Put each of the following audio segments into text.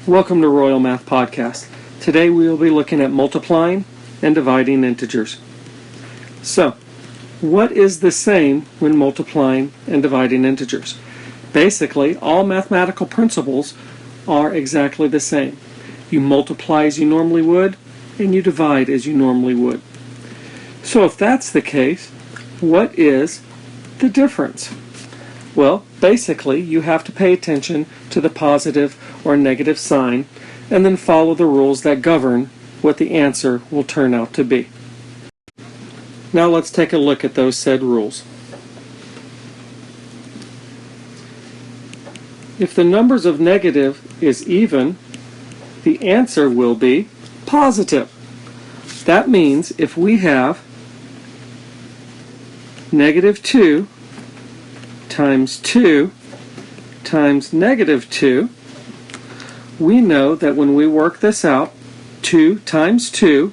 Welcome to Royal Math Podcast. Today we will be looking at multiplying and dividing integers. So, what is the same when multiplying and dividing integers? Basically, all mathematical principles are exactly the same. You multiply as you normally would, and you divide as you normally would. So if that's the case, what is the difference? Well, basically, you have to pay attention to the positive or negative sign and then follow the rules that govern what the answer will turn out to be. Now let's take a look at those said rules. If the numbers of negative is even, the answer will be positive. That means if we have negative 2 times 2 times negative 2, we know that when we work this out, 2 times 2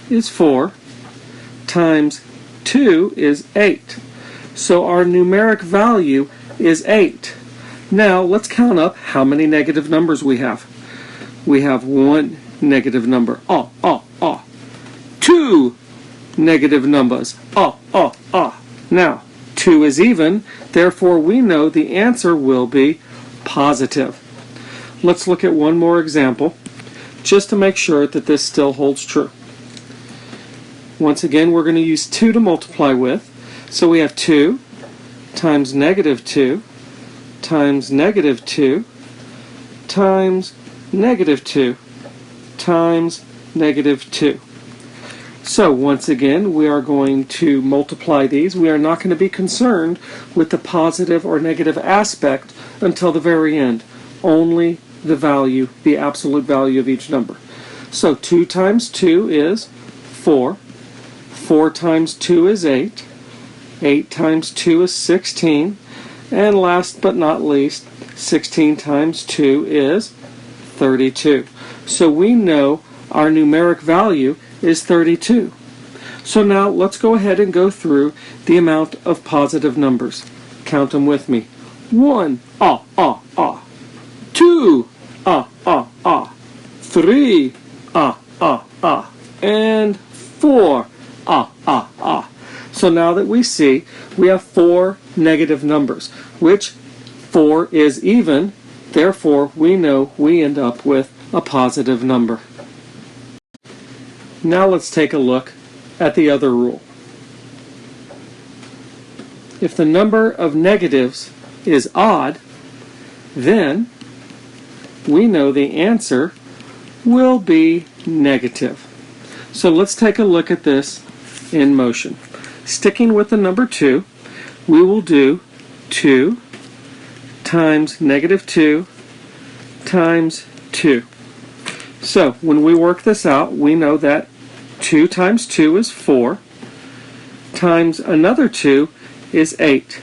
is 4, times 2 is 8. So our numeric value is 8. Now let's count up how many negative numbers we have. We have one negative number, 2 negative numbers, Now, 2 is even, therefore we know the answer will be positive. Let's look at one more example, just to make sure that this still holds true. Once again, we're going to use 2 to multiply with, so we have 2 times negative 2 times negative 2 times negative 2 times negative 2. So once again, we are going to multiply these. We are not going to be concerned with the positive or negative aspect until the very end. Only the value, the absolute value of each number. So 2 times 2 is 4. 4 times 2 is 8. 8 times 2 is 16. And last but not least, 16 times 2 is 32. So we know our numeric value is 32. So now let's go ahead and go through the amount of positive numbers. Count them with me. 1, 2, 3, and 4, So now that we see, we have 4 negative numbers, which 4 is even, therefore we know we end up with a positive number. Now let's take a look at the other rule. If the number of negatives is odd, then we know the answer will be negative. So let's take a look at this in motion. Sticking with the number 2, we will do 2 times negative 2 times 2. So when we work this out, we know that 2 times 2 is 4, times another 2 is 8.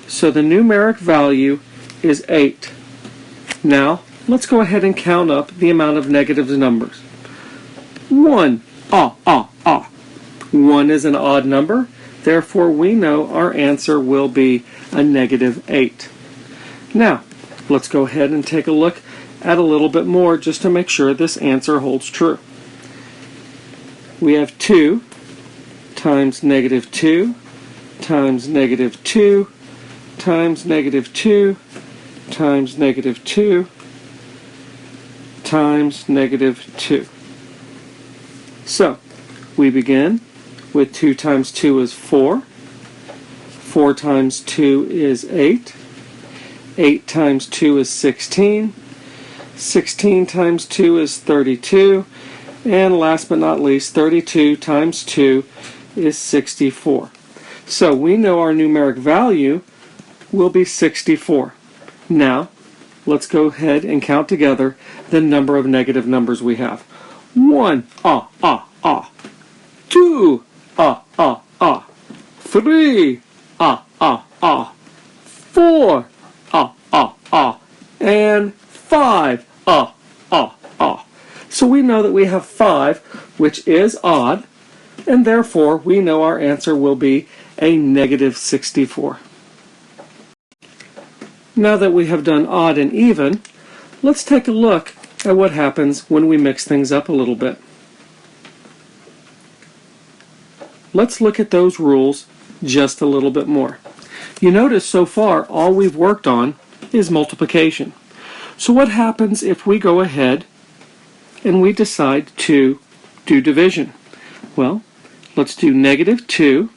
So the numeric value is 8. Now, let's go ahead and count up the amount of negative numbers. 1, 1 is an odd number, therefore we know our answer will be a negative 8. Now, let's go ahead and take a look at a little bit more just to make sure this answer holds true. We have 2 times negative 2 times negative 2 times negative 2 times negative 2 times negative 2. So, we begin with 2 times 2 is 4. 4 times 2 is 8. 8 times 2 is 16. 16 times 2 is 32. And last but not least, 32 times 2 is 64. So we know our numeric value will be 64. Now, let's go ahead and count together the number of negative numbers we have. 1, 2, 3, 4, and 5, So we know that we have 5, which is odd, and therefore we know our answer will be a negative 64. Now that we have done odd and even, let's take a look at what happens when we mix things up a little bit. Let's look at those rules just a little bit more. You notice so far all we've worked on is multiplication. So what happens if we go ahead and we decide to do division? Well, let's do -2,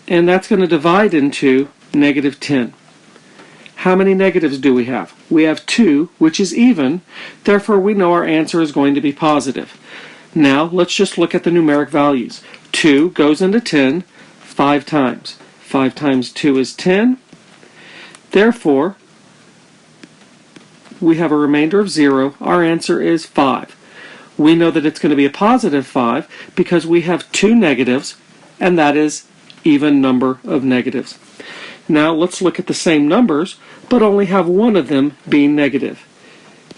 and that's going to divide into -10. How many negatives do we have? We have 2, which is even, therefore we know our answer is going to be positive. Now, let's just look at the numeric values. 2 goes into 10 5 times. 5 times 2 is 10. Therefore, we have a remainder of 0. Our answer is 5. We know that it's going to be a positive 5 because we have 2 negatives, and that is even number of negatives. Now let's look at the same numbers, but only have one of them being negative.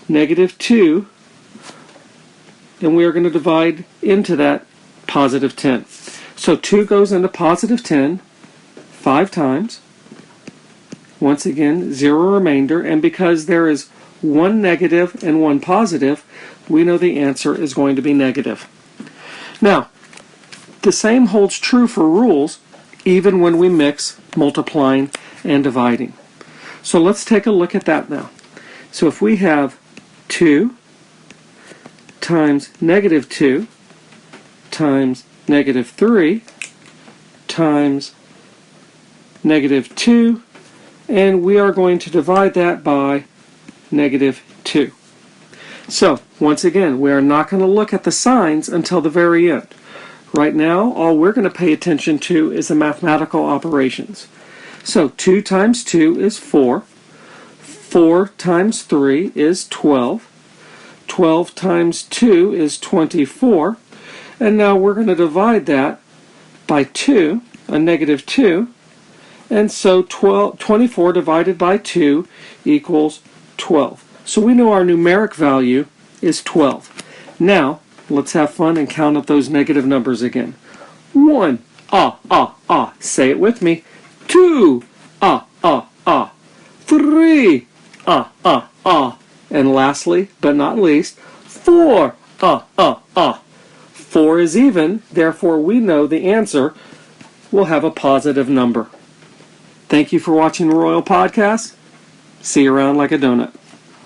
-2, and we are going to divide into that positive 10. So 2 goes into positive 10 5 times. Once again, 0 remainder, and because there is one negative and one positive, we know the answer is going to be negative. Now, the same holds true for rules even when we mix multiplying and dividing. So let's take a look at that now. So if we have 2 times -2 times -3 times -2, and we are going to divide that by -2. So, once again, we are not going to look at the signs until the very end. Right now, all we're going to pay attention to is the mathematical operations. So, 2 times 2 is 4. 4 times 3 is 12. 12 times 2 is 24. And now we're going to divide that by 2, a -2. And so 24 divided by 2 equals 12. So we know our numeric value is 12. Now, let's have fun and count up those negative numbers again. 1, say it with me. 2, 3, and lastly, but not least, 4, 4 is even, therefore we know the answer will have a positive number. Thank you for watching Royal Podcast. See you around like a donut.